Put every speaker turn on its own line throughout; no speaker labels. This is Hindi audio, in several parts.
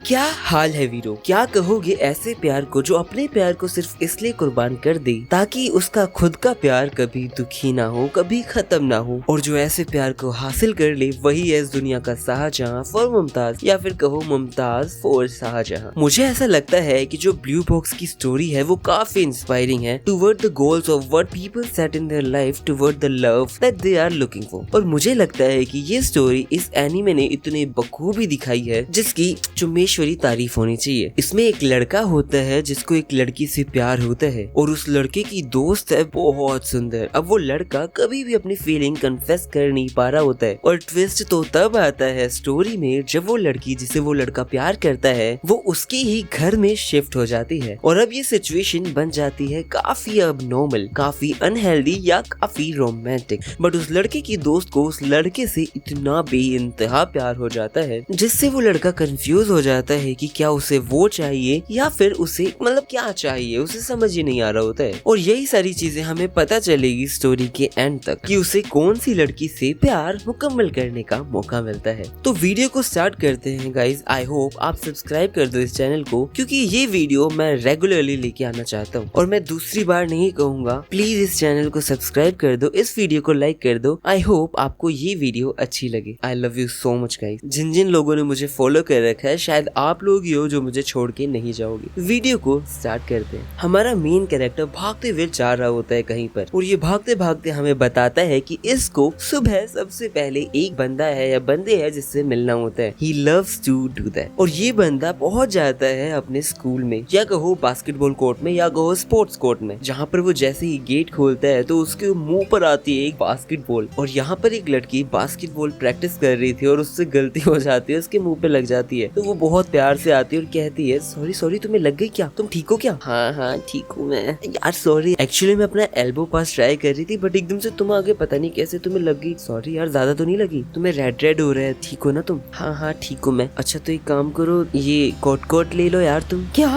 क्या हाल है वीरो, क्या कहोगे ऐसे प्यार को जो अपने प्यार को सिर्फ इसलिए कुर्बान कर दे ताकि उसका खुद का प्यार कभी दुखी ना हो, कभी खत्म ना हो, और जो ऐसे प्यार को हासिल कर ले वही है इस दुनिया का शाहजहां फॉर मुमताज, या फिर कहो मुमताज फॉर शाहजहां। मुझे ऐसा लगता है कि जो ब्लू बॉक्स की स्टोरी है वो काफी इंस्पायरिंग है toward the goals of what people set in their life, toward the love that they are looking for. और मुझे लगता है कि ये स्टोरी इस एनीमे ने इतने बखूबी दिखाई है जिसकी चुम्मेश्वरी तारीफ होनी चाहिए। इसमें एक लड़का होता है जिसको एक लड़की से प्यार होता है और उस लड़के की दोस्त है बहुत सुंदर। अब वो लड़का कभी भी अपनी फीलिंग कन्फेस कर नहीं पा रहा होता है, और ट्विस्ट तो तब आता है स्टोरी में जब वो लड़की जिसे वो लड़का प्यार करता है वो उसके ही घर में शिफ्ट हो जाती है। और अब ये सिचुएशन बन जाती है काफी अबनॉर्मल, काफी अनहेल्दी या काफी रोमांटिक, बट उस लड़के की दोस्त को उस लड़के से इतना बेइंतहा प्यार हो जाता है जिससे वो लड़का कंफ्यूज हो जाता है कि क्या उसे वो चाहिए या फिर उसे मतलब क्या चाहिए, उसे समझ ही नहीं आ रहा होता है। और यही सारी चीजें हमें पता चलेगी स्टोरी के एंड तक कि उसे कौन सी लड़की से प्यार मुकम्मल करने का मौका मिलता है। तो वीडियो को स्टार्ट करते हैं गाइज। आई होप आप सब्सक्राइब कर दो इस चैनल को, क्योंकि ये वीडियो मैं रेगुलरली लेके आना चाहता हूँ। और मैं दूसरी बार नहीं कहूंगा, प्लीज इस चैनल को सब्सक्राइब कर दो, इस वीडियो को लाइक कर दो। आई होप आपको ये वीडियो अच्छी लगे। I love you so much guys. जिन जिन लोगों ने मुझे फॉलो कर रखा है शायद आप लोग ही हो जो मुझे छोड़ के नहीं जाओगे। वीडियो को स्टार्ट करते हैं। हमारा मेन कैरेक्टर भागते हुए जा रहा होता है कहीं पर, और ये भागते भागते हमें बताता है कि इसको सुबह सबसे पहले एक बंदा है या बंदे है जिससे मिलना होता है। He loves to do that। और ये बंदा पहुंच जाता है अपने स्कूल में, या कहो बास्केटबॉल कोर्ट में, या कहो स्पोर्ट्स कोर्ट में, जहाँ पर वो जैसे ही गेट खोलता है तो उसके मुंह पर आती है एक बास्केटबॉल। और यहाँ पर एक लड़की बास्केटबॉल प्रैक्टिस कर रही थी और उससे गलती हो जाती है, उसके मुंह पे लग जाती है। तो वो बहुत प्यार से आती है और कहती है सॉरी सॉरी, तुम्हें लग गई क्या, तुम ठीक हो क्या? हाँ हाँ ठीक हूँ मैं यार, सॉरी एक्चुअली मैं अपना एल्बो पास ट्राई कर रही थी बट एकदम से तुम आगे पता नहीं कैसे तुम्हें लग गई। सॉरी यार, ज्यादा तो नहीं लगी? तुम्हें रेड रेड हो रहा है, ठीक हो ना तुम? हाँ हाँ ठीक हूँ मैं। अच्छा तो एक काम करो, ये कोट कोट ले लो यार तुम। क्या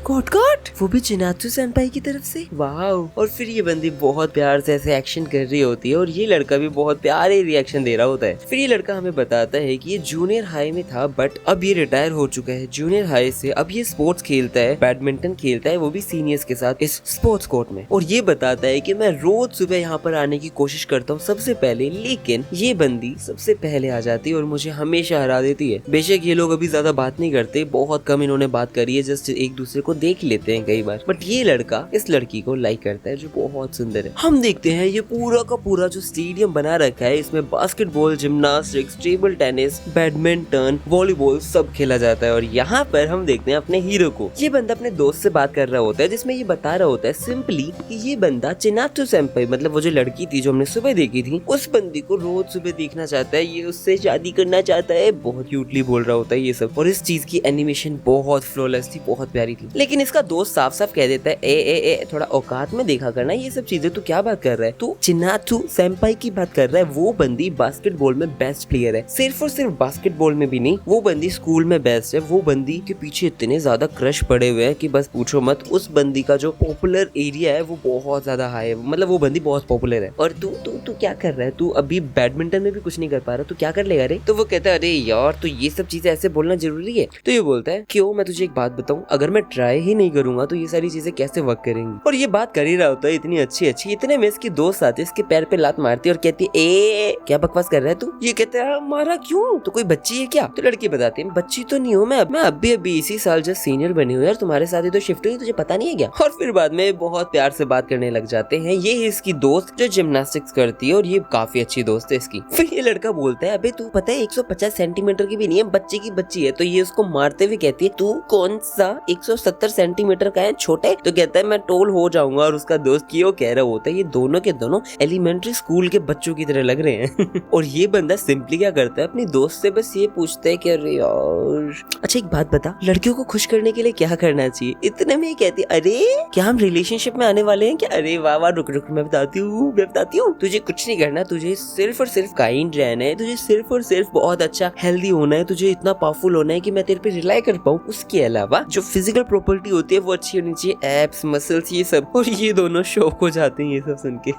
कोट कोट? वो भी चिनात्सु सेनपाई की तरफ से? वाह। और फिर ये बंदी बहुत प्यार से ऐसे एक्शन कर रही होती है और ये लड़का भी बहुत प्यारे रिएक्शन दे रहा होता है। फिर ये लड़का हमें बताता है कि ये जूनियर हाई में था बट अब ये रिटायर हो चुका है जूनियर हाई से। अब ये स्पोर्ट्स खेलता है, बैडमिंटन खेलता है, वो भी सीनियर्स के साथ इस स्पोर्ट्स कोर्ट में। और ये बताता है कि मैं रोज सुबह यहाँ पर आने की कोशिश करता हूँ सबसे पहले, लेकिन ये बंदी सबसे पहले आ जाती है और मुझे हमेशा हरा देती है। बेशक ये लोग अभी ज्यादा बात नहीं करते, बहुत कम इन्होंने बात करी है, जस्ट एक दूसरे को देख लेते हैं कई बार, बट ये लड़का इस लड़की को लाइक करता है जो बहुत सुंदर है। हम देखते हैं ये पूरा का पूरा जो स्टेडियम बना रखा है इसमें basketball, gymnastics, table tennis, badminton, volleyball सब खेला जाता है। और यहाँ पर हम देखते हैं अपने हीरो को। ये बंदा अपने दोस्त से बात कर रहा होता है जिसमें ये बता रहा होता है सिंपली कि ये बंदा चिनात्सु सेंपाई, मतलब वो जो लड़की थी जो हमने सुबह देखी थी, उस बंदी को रोज सुबह देखना चाहता है, ये उससे शादी करना चाहता है। बहुत क्यूटली बोल रहा होता है ये सब, और इस चीज की एनिमेशन बहुत फ्लॉलेस थी, बहुत प्यारी थी। लेकिन इसका दोस्त साफ साफ कह देता है ए थोड़ा औकात में देखा करना ये सब चीजें, तू क्या बात कर रहा है? तू चिनात्सु सेंपाई की बात कर रहा है। वो बंदी बास्केटबॉल में बेस्ट प्लेयर है, सिर्फ और सिर्फ बास्केटबॉल में भी नहीं, वो बंदी स्कूल में बेस्ट है। वो बंदी के पीछे इतने ज्यादा क्रश पड़े हुए हैं कि बस पूछो मत। उस बंदी का जो पॉपुलर एरिया है वो बहुत ज्यादा हाई है, मतलब वो बंदी बहुत पॉपुलर है। और तू तू तू क्या कर रहा है? तू अभी बैडमिंटन में भी कुछ नहीं कर पा रहा, तू क्या कर लेगा रे? तो वो कहता है अरे यार तो ये सब चीजें ऐसे बोलना जरूरी है? तो ये बोलता है क्यों, मैं तुझे एक बात बताऊं, अगर मैं ट्राई ही नहीं करूंगा तो ये सारी चीजें कैसे वर्क करेंगी? और ये बात कर ही रहा होता है इतनी अच्छी अच्छी, इतने में इसकी दोस्त आती है, इसके पैर पे लात मारती है और कहती है ए क्या बकवास कर रहा है तू? ये कहता है मारा क्यों, तो कोई बच्ची है क्या? तो लड़की बताती है बच्ची तो नहीं हूँ मैं अभी इसी साल जस्ट सीनियर बनी हूँ यार, तुम्हारे साथ ही तो शिफ्ट हुई, तुझे पता नहीं है क्या? और फिर बाद में बहुत प्यार से बात करने लग जाते हैं। ये है इसकी दोस्त जो जिम्नास्टिक्स करती है और ये काफी अच्छी दोस्त है इसकी। फिर ये लड़का बोलता है अबे तू पता है 150 सेंटीमीटर की भी नहीं है, बच्चे की बच्ची है। तो ये उसको मारते हुए कहती है तू कौन सा 170 सेंटीमीटर का है छोटे? तो कहता है मैं टोल हो जाऊंगा। और उसका दोस्त क्यों कह रहा होता है ये दोनों के दोनों एलिमेंट्री स्कूल के बच्चों की तरह लग रहे हैं। और ये बंदा सिंपली क्या करता है अपनी दोस्त से बस ये पूछता है कि अरे यार अच्छा एक बात बता, लड़कियों को खुश करने के लिए क्या करना चाहिए? इतने में ही कहती है अरे क्या हम रिलेशनशिप में आने वाले हैं क्या? अरे वाह वाह, रुक रुक मैं बताती हूँ, तुझे कुछ नहीं करना, तुझे सिर्फ और सिर्फ काइंड रहना है, तुझे सिर्फ और सिर्फ बहुत अच्छा हेल्दी होना है, तुझे इतना पावरफुल होना है कि मैं तेरे पे रिलाई कर पाऊँ। उसके अलावा जो फिजिकल प्रॉपर्टी होती है वो अच्छी होनी चाहिए, एब्स मसल्स ये सब, और ये दोनों शौक हो जाते हैं ये सब सुन के।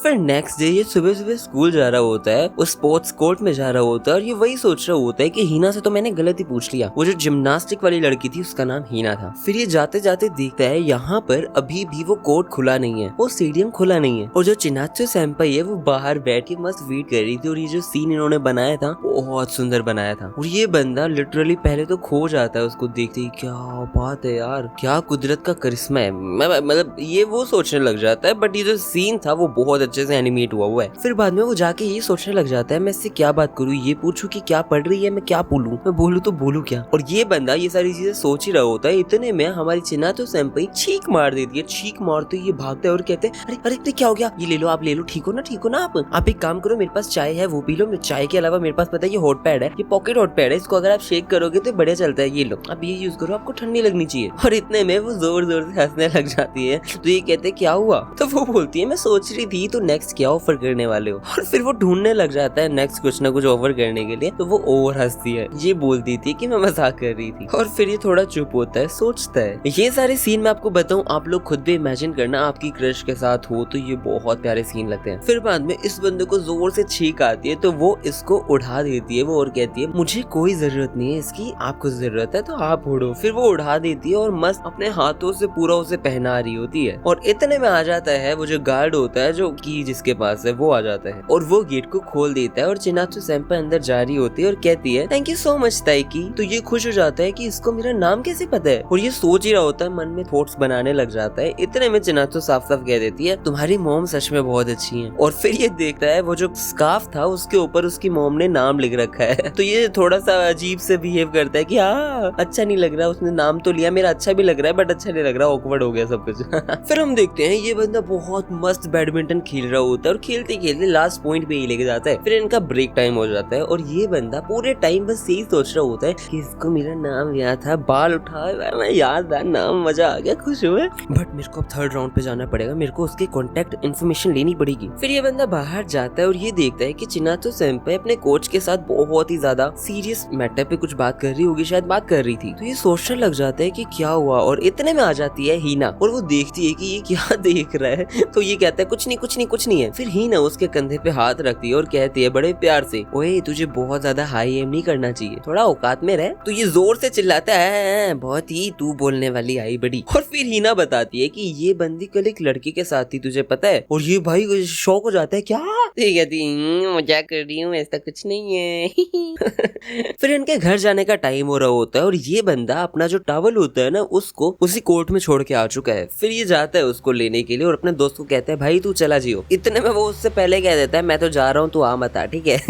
फिर नेक्स्ट डे ये सुबह सुबह स्कूल जा रहा होता है, वो स्पोर्ट्स कोर्ट में जा रहा होता है और ये वही सोच रहा होता है कि हीना से तो मैंने गलत ही पूछ लिया, वो जो जिम्नास्टिक वाली लड़की थी उसका नाम हीना था। फिर ये जाते जाते देखता है यहाँ पर अभी भी वो कोर्ट खुला नहीं है, वो स्टेडियम खुला नहीं है, और जो चिनात्सु सेंपाई है वो बाहर बैठ के मस्त वेट कर रही थी। और ये जो सीन इन्होंने बनाया था बहुत सुंदर बनाया था, और ये बंदा लिटरली पहले तो खो जाता है उसको देखते ही, क्या बात है यार, क्या कुदरत का करिश्मा है, मतलब ये वो सोचने लग जाता है। बट ये जो सीन था वो बहुत अच्छे से एनिमेट हुआ है। फिर बाद में वो जाके ये सोचने लग जाता है मैं इससे क्या बात करूँ, ये पूछूं कि क्या पढ़ रही है, मैं क्या बोलूं, मैं बोलूं तो बोलूं क्या। और ये बंदा ये सारी चीजें सोच ही रहा होता है, इतने में हमारी चिनातो सेंपाई चीख मार देती है। चीख मारते ये भागता है और कहते हैं अरे अरे क्या हो गया, ये ले लो, आप ले लो, ठीक हो ना, ठीक हो ना आप एक काम करो, मेरे पास चाय है वो पी लो, चाय के अलावा मेरे पास पता है ये हॉट पैड है, ये पॉकेट हॉट पैड है, इसको अगर आप शेक करोगे तो बढ़िया चलता है, ये लो आप ये यूज करो, आपको ठंडी लगनी चाहिए। और इतने में वो जोर जोर से हंसने लग जाती है। तो ये कहते हैं क्या हुआ, तो वो बोलती है मैं सोच रही थी तो नेक्स्ट क्या ऑफर करने वाले हो। और फिर वो ढूंढने लग जाता है नेक्स्ट कुछ ना कुछ ऑफर करने के लिए। तो वो ओवर हंसती है, ये बोलती थी कि मैं मजाक कर रही थी। और फिर ये थोड़ा चुप होता है, सोचता है। ये सारे सीन मैं आपको बताऊं, आप लोग खुद भी इमेजिन करना, आपकी क्रश के साथ हो तो ये बहुत प्यारे सीन लगते हैं। फिर बाद में इस बंदे को जोर से छींक आती है तो वो इसको उठा देती है वो, और कहती है मुझे कोई जरूरत नहीं है इसकी, आपको जरूरत है तो आप उड़ो। फिर वो उठा देती है और मस्त अपने हाथों से पूरा उसे पहना रही होती है। और इतने में आ जाता है वो जो गार्ड होता है, जो की जिसके पास है, वो आ जाता है और वो गेट को खोल देता है। और चिनात्सु सेंपाई अंदर जा रही होती है और कहती है थैंक यू सो मच ताइकी। तो ये खुश हो जाता है कि इसको मेरा नाम कैसे पता है, और ये सोच ही रहा होता है, मन में थॉट्स बनाने लग जाता है। इतने में चिनात्सु साफ साफ कह देती है तुम्हारी मॉम सच में बहुत अच्छी है। और फिर ये देखता है वो जो स्कार्फ था उसके ऊपर उसकी मॉम ने नाम लिख रखा है। तो ये थोड़ा सा अजीब से बिहेव करता है कि हाँ अच्छा नहीं लग रहा, उसने नाम तो लिया, मेरा अच्छा भी लग रहा है बट अच्छा नहीं लग रहा, ऑकवर्ड हो गया सब कुछ। फिर हम देखते हैं ये बंदा बहुत मस्त बैडमिंटन खेल रहा होता है और खेलते खेलते लास्ट पॉइंट पे ही लेके जाता है। फिर इनका ब्रेक टाइम हो जाता है और ये बंदा पूरे टाइम बस यही सोच रहा होता है कि इसको मेरा नाम याद था, बाल उठाया मैं याद था नाम, मजा आ गया, खुश हुए। बट मेरे को अब थर्ड राउंड पे जाना पड़ेगा, मेरे को उसके कॉन्टेक्ट इन्फॉर्मेशन लेनी पड़ेगी। फिर ये बंदा बाहर जाता है और ये देखता है कि चिनातो सेंपाई अपने कोच के साथ बहुत ही ज्यादा सीरियस मैटर पे कुछ बात कर रही होगी, शायद बात कर रही थी। तो ये सोचने लग जाता है कि क्या हुआ, और इतने में आ जाती है हीना और वो देखती है कि ये क्या देख रहा है। तो ये कहता है कुछ नहीं कुछ नहीं कुछ नहीं है। फिर हीना उसके कंधे पे हाथ रखती है और कहती है बड़े प्यार से ओए तुझे बहुत ज्यादा हाई एम नहीं करना चाहिए, थोड़ा औकात में रह। तो ये जोर से चिल्लाता है बहुत ही तू बोलने वाली आई बड़ी। और फिर हीना बताती है कि ये बंदी कल एक लड़की के साथ थी, तुझे पता है। और ये भाई शौक हो जाता है, क्या? तो ये कहती मजाक कर रही हूँ, ऐसा कुछ नहीं है। फिर इनके घर जाने का टाइम हो रहा होता है और ये बंदा अपना जो टॉवल होता है ना उसको उसी कोर्ट में छोड़ के आ चुका है। फिर ये जाता है उसको लेने के लिए और अपने दोस्त को कहता है भाई तू चला जियो। इतने में वो उससे पहले कह देता है मैं तो जा रहा हूँ, तू आ मत आ, ठीक है।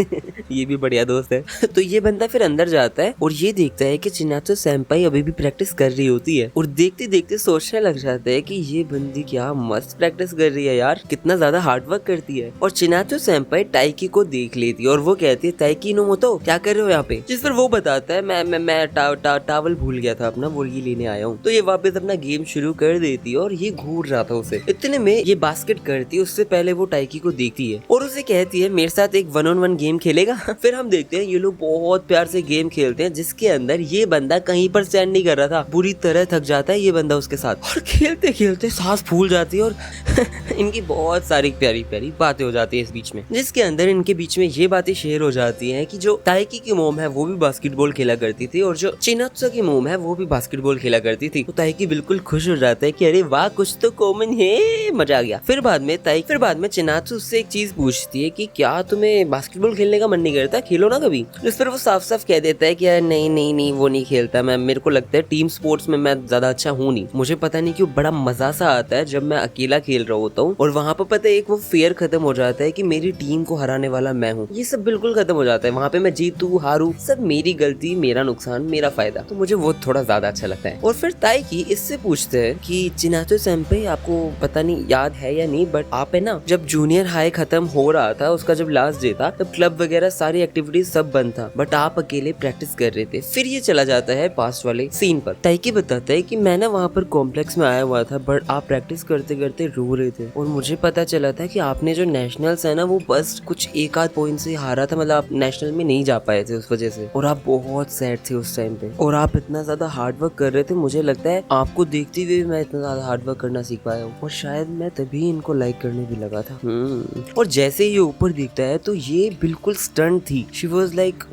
ये भी बढ़िया दोस्त है। तो ये बंदा फिर अंदर जाता है और ये देखता है कि चिनातो सेंपाई अभी भी प्रैक्टिस कर रही होती है और देखते देखते सोचने लग जाता है कि ये बंदी क्या मस्त प्रैक्टिस कर रही है यार, कितना ज्यादा हार्ड वर्क करती है। और चिनातो सेंपाई ताइकी को देख लेती है और वो कहती है ताइकी नो मोतो क्या कर रहे हो यहाँ पे। जिस पर वो बताता है मैं टावल भूल गया था अपना, वो ये लेने आया हूँ। तो ये वापस अपना गेम शुरू कर देती है और ये घूर रहा था उसे। इतने में ये बास्केट करती है, उससे पहले वो ताइकी को देखती है और उसे कहती है मेरे साथ एक 1-on-1 गेम खेलेगा। फिर हम देखते हैं ये लोग बहुत प्यार से गेम खेलते हैं जिसके अंदर ये बंदा कहीं पर स्टैंड नहीं कर रहा था, बुरी तरह थक जाता है ये बंदा उसके साथ और खेलते खेलते सांस फूल जाती है और इनकी बहुत सारी प्यारी प्यारी बातें हो जाती है इस बीच में, जिसके अंदर इनके बीच में ये बातें शेयर हो जाती हैं कि जो ताइकी की मोम है वो भी बास्केटबॉल खेला करती थी और जो चिनात्सु की मोम है वो भी बास्केटबॉल खेला करती थी। तो ताइकी बिल्कुल खुश हो जाता है कि अरे वाह कुछ तो कॉमन है, मजा आ गया। फिर बाद में चिनात्सु उससे एक चीज पूछती है कि क्या तुम्हें बास्केटबॉल खेलने का मन नहीं करता, खेलो ना कभी। इस पर वो साफ साफ कह देता है कि यार नहीं वो नहीं खेलता मैं, मेरे को लगता है टीम स्पोर्ट्स में मैं ज्यादा अच्छा हूँ नहीं, मुझे पता नहीं क्यों बड़ा मजा सा आता है जब मैं अकेला खेल रहा होता हूँ और वहाँ पर पता है एक वो फेयर खत्म हो जाता है कि मेरी टीम को हराने वाला मैं हूँ, ये सब बिल्कुल खत्म हो जाता है। वहाँ पे मैं जीतू हारू सब मेरी गलती, मेरा नुकसान, मेरा फायदा, तो मुझे वो थोड़ा ज्यादा अच्छा लगता है। और फिर ताइकी इससे पूछते हैं कि चिनातो सेंपाई आपको पता नहीं याद है या नहीं बट आप है ना जब जूनियर हाई खत्म हो रहा था उसका जब लास्ट डे था तब क्लब वगैरह सारी एक्टिविटीज सब बंद था बट आप अकेले प्रैक्टिस कर रहे थे। फिर ये चला जाता है पास्ट वाले सीन पर। ताइकी बताता है कि मैं ना वहाँ पर कॉम्प्लेक्स में आया हुआ था बट आप प्रैक्टिस करते करते रो रहे थे और मुझे पता चला था कि आपने जो नेशनल्स है ना वो बस कुछ एक आध पॉइंट से हारा था, मतलब आप नेशनल में नहीं जा पाए थे उस वजह से और आप बहुत सैड थे उस टाइम पे और आप इतना ज्यादा हार्ड वर्क कर रहे थे, मुझे लगता है आपको देखते हुए मैं इतना ज्यादा हार्ड वर्क करना सीख पाया हूँ और शायद मैं तभी इनको लाइक करने भी लगा था। और जैसे ये ऊपर दिखता है तो ये बिल्कुल स्टंट थी। शी वाज लाइक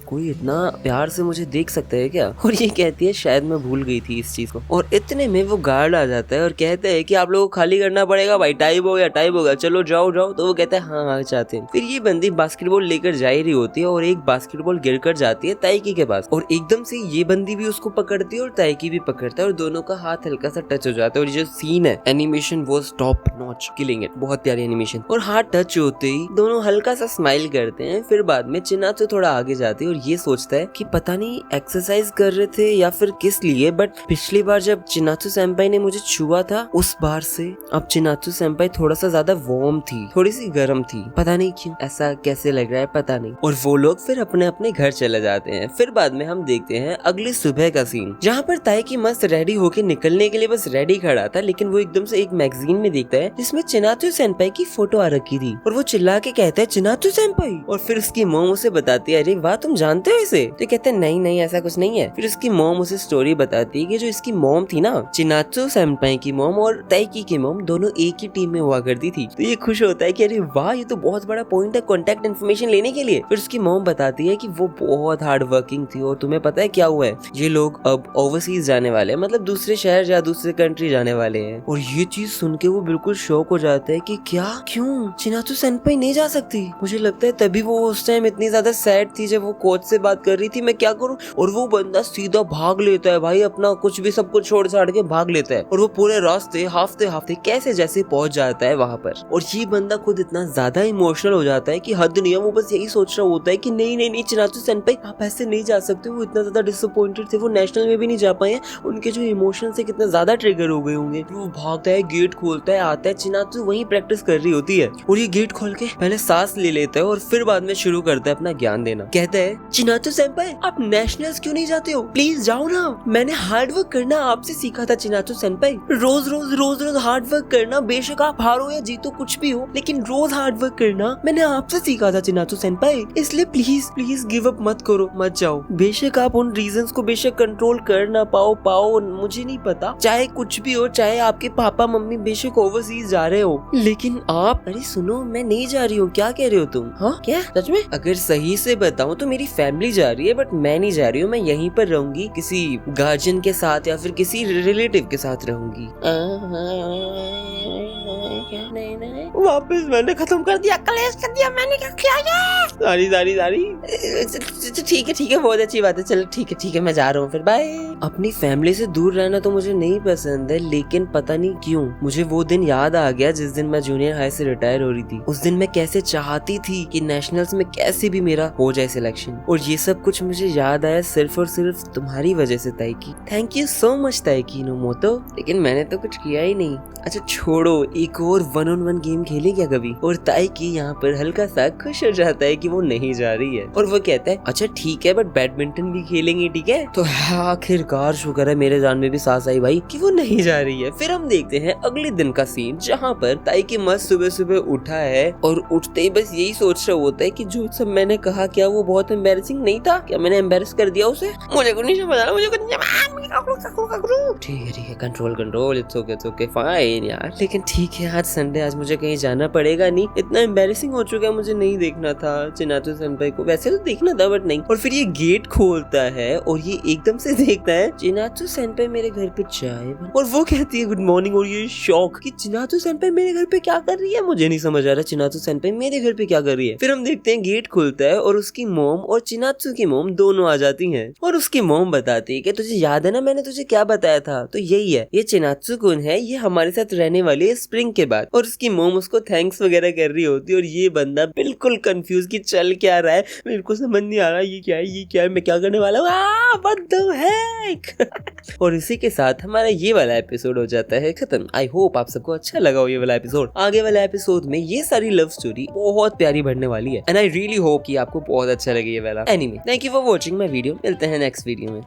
कोई इतना प्यार से मुझे देख सकता है क्या? और ये कहती है शायद मैं भूल गई थी इस चीज को। और इतने में वो गार्ड आ जाता है और कहता है कि आप लोगों को खाली करना पड़ेगा भाई, टाइम हो गया चलो जाओ जाओ। तो वो कहता है हाँ चाहते हैं। फिर ये बंदी बास्केटबॉल लेकर जा ही रही होती है और एक बास्केटबॉल गिर कर जाती है ताइकी के पास और एकदम से ये बंदी भी उसको पकड़ती है और ताइकी भी पकड़ता है और दोनों का हाथ हल्का सा टच हो जाता है। और जो सीन है animation was top notch, killing it, बहुत प्यारी एनिमेशन। और हाथ टच होते ही दोनों हल्का सा स्माइल करते हैं। फिर बाद में चिनाचो थोड़ा आगे जाती है और ये सोचता है कि पता नहीं एक्सरसाइज कर रहे थे या फिर किस लिए, बट पिछली बार जब चिनाचो सेंपाई ने मुझे छुआ था उस बार से अब चिनाचो सेंपाई थोड़ा सा ज्यादा वार्म थी, थोड़ी सी गर्म थी, पता नहीं क्यों ऐसा कैसे लग रहा है पता नहीं। और वो लोग फिर अपने अपने घर चले जाते हैं। फिर बाद में हम देखते हैं अगली सुबह का सीन जहाँ पर ताइकी मस्त रेडी होके निकलने के लिए बस रेडी खड़ा था, लेकिन वो एकदम से एक मैगजीन में देखता है जिसमें चिनाचो सेंपाई की फोटो आ रखी थी और वो चिल्ला के कहता है चिनाचो सेंपाई। और फिर उसकी मॉम उसे बताती है अरे वाह तुम जानते हो इसे? तो कहते हैं नहीं ऐसा कुछ नहीं है। फिर उसकी मॉम उसे स्टोरी बताती है कि जो इसकी मॉम थी ना, चिनाचो सेंपाई की मॉम और ताइकी की मॉम दोनों एक ही टीम में हुआ करती थी। तो ये खुश होता है कि अरे वाह ये तो बहुत बड़ा पॉइंट है कॉन्टेक्ट इन्फॉर्मेशन लेने के लिए। फिर उसकी मॉम बताती है कि वो बहुत हार्ड वर्किंग थी और तुम्हें पता है क्या हुआ है, ये लोग अब ओवरसीज जाने वाले हैं, मतलब दूसरे शहर या दूसरे कंट्री जाने वाले हैं। और ये चीज सुन के वो बिल्कुल शॉक हो जाता है कि क्या, क्यों चिनाचो सेंपाई नहीं जा सकती? मुझे लगता है तभी वो उस टाइम इतनी ज्यादा सैड थी जब वो कोच से बात कर रही थी मैं क्या करूं। और वो बंदा सीधा भाग लेता है भाई, अपना कुछ भी सब कुछ छोड़ छाड़ के भाग लेता है और वो पूरे रास्ते हाफते कैसे जैसे पहुंच जाता है वहां पर। और ये बंदा खुद इतना ज्यादा इमोशनल हो जाता है कि हद नहीं है, वो बस यही सोच रहा होता है कि नहीं चिनाचो सेंपाई आप ऐसे नहीं जा सकते। वो इतना ज्यादा डिसअपॉइंटेड थे, वो नेशनल में भी नहीं जा पाए, उनके जो इमोशन से कितना ज्यादा ट्रिगर हो गए होंगे। वो भागता है, गेट खोलता है, आता है, चिनाचो वहीं प्रैक्टिस कर रही होती है और ये गेट खोल के पहले सांस ले लेता है और फिर बाद में शुरू करता है अपना ज्ञान देना। कहता है चिनाचो सेंपाई आप नेशनल्स क्यों नहीं जाते हो, प्लीज जाओ ना, मैंने हार्ड वर्क करना आपसे सीखा था चिनाचो सेंपाई, रोज हार्ड वर्क करना, बेशक आप हारो या जीतो कुछ भी हो लेकिन रोज हार्ड वर्क करना मैंने आपसे सीखा था चिनाचो सेंपाई, इसलिए प्लीज गिव अप मत करो, मत जाओ। बेशक आप उन रीजंस को बेशक कंट्रोल कर ना पाओ मुझे नहीं पता, चाहे कुछ भी हो, चाहे आपके पापा मम्मी बेशक ओवरसीज जा रहे हो, लेकिन आप, अरे सुनो मैं नहीं जा रही हूँ, क्या कह रहे हो तुम? हाँ क्या सच में? अगर सही से बताऊँ तो मेरी फैमिली जा रही है बट मैं नहीं जा रही हूँ, मैं यहीं पर रहूंगी, किसी गार्जियन के साथ या फिर किसी रिलेटिव के साथ रहूंगी। वापस मैंने खत्म कर दिया, कलेश कर दिया मैंने, क्या किया? सारी ठीक है बहुत अच्छी बात है, चलो ठीक है मैं जा रहा हूँ फिर बाय। अपनी फैमिली से दूर रहना तो मुझे नहीं पसंद है, लेकिन पता नहीं क्यों मुझे वो दिन याद आ गया जिस दिन मैं जूनियर हाई से रिटायर हो रही थी। उस दिन मैं कैसे चाहती थी कि नेशनल्स में कैसे भी मेरा हो जाए सिलेक्शन, और ये सब कुछ मुझे याद आया सिर्फ और सिर्फ तुम्हारी वजह से ताइकी। थैंक यू सो मच ताइकी नोमोतो, लेकिन मैंने तो कुछ किया ही नहीं। अच्छा छोड़ो, एक और 1-on-1 गेम खेले क्या कभी? और ताइकी यहाँ पर हल्का सा खुश हो जाता है कि वो नहीं जा रही है और वो कहता है अच्छा ठीक है बट बैडमिंटन भी खेलेंगे, ठीक है? तो आखिरकार शुक्र है मेरे जान में भी सांस आई भाई कि वो नहीं जा रही है। फिर हम देखते हैं अगले दिन का सीन जहाँ पर ताइकी मस्त सुबह उठा है और उठते ही बस यही सोच रहा होता है कि जो सब मैंने कहा क्या वो बहुत एम्बैरेसिंग नहीं था? क्या मैंने एम्बैरेस कर दिया उसे? मुझे कुछ नहीं समझ रहा, मुझे कुछ नहीं। ठीक है कंट्रोल, इट्स ओके फाइन यार, लेकिन ठीक है आज संडे, आज मुझे कहीं जाना पड़ेगा नहीं, इतना एम्बैरेसिंग हो चुका है, मुझे नहीं देखना था चिनाचो सेंपाई को, वैसे तो देखना था बट नहीं। और फिर ये गेट खोलता है और ये एकदम से देखता है चिनाचो सेंपाई मेरे घर पे चाय, और वो कहती है गुड मॉर्निंग, और ये शॉक कि चिनाचो सेंपाई मेरे घर पे क्या कर रही है, मुझे नहीं समझ आ रहा चिनाचो सेंपाई मेरे घर पे क्या कर रही है। फिर हम देखते हैं गेट खुलता है और उसकी मॉम और चिनाचो की मॉम दोनों आ जाती हैं और उसकी मॉम बताती है कि तुझे याद है ना मैंने तुझे क्या बताया था, तो यही है, ये चिनाचो कुन है, ये हमारे साथ रहने वाली है स्प्रिंग के बाद। और उसकी मॉम उसको थैंक्स वगैरह कर रही होती है और ये बंदा बिल्कुल कंफ्यूज कि चल क्या रहा है, मेरे को समझ नहीं आ रहा ये क्या है मैं क्या करने वाला हूँ, what the heck? और इसी के साथ हमारा ये वाला एपिसोड हो जाता है खत्म। आई होप आप सबको अच्छा लगा हो ये वाला एपिसोड। आगे वाला एपिसोड में ये सारी लव स्टोरी बहुत प्यारी बढ़ने वाली है एंड आई रियली होप कि आपको बहुत अच्छा लगे ये वाला anime. Thank you for watching my video, मिलते हैं नेक्स्ट वीडियो में।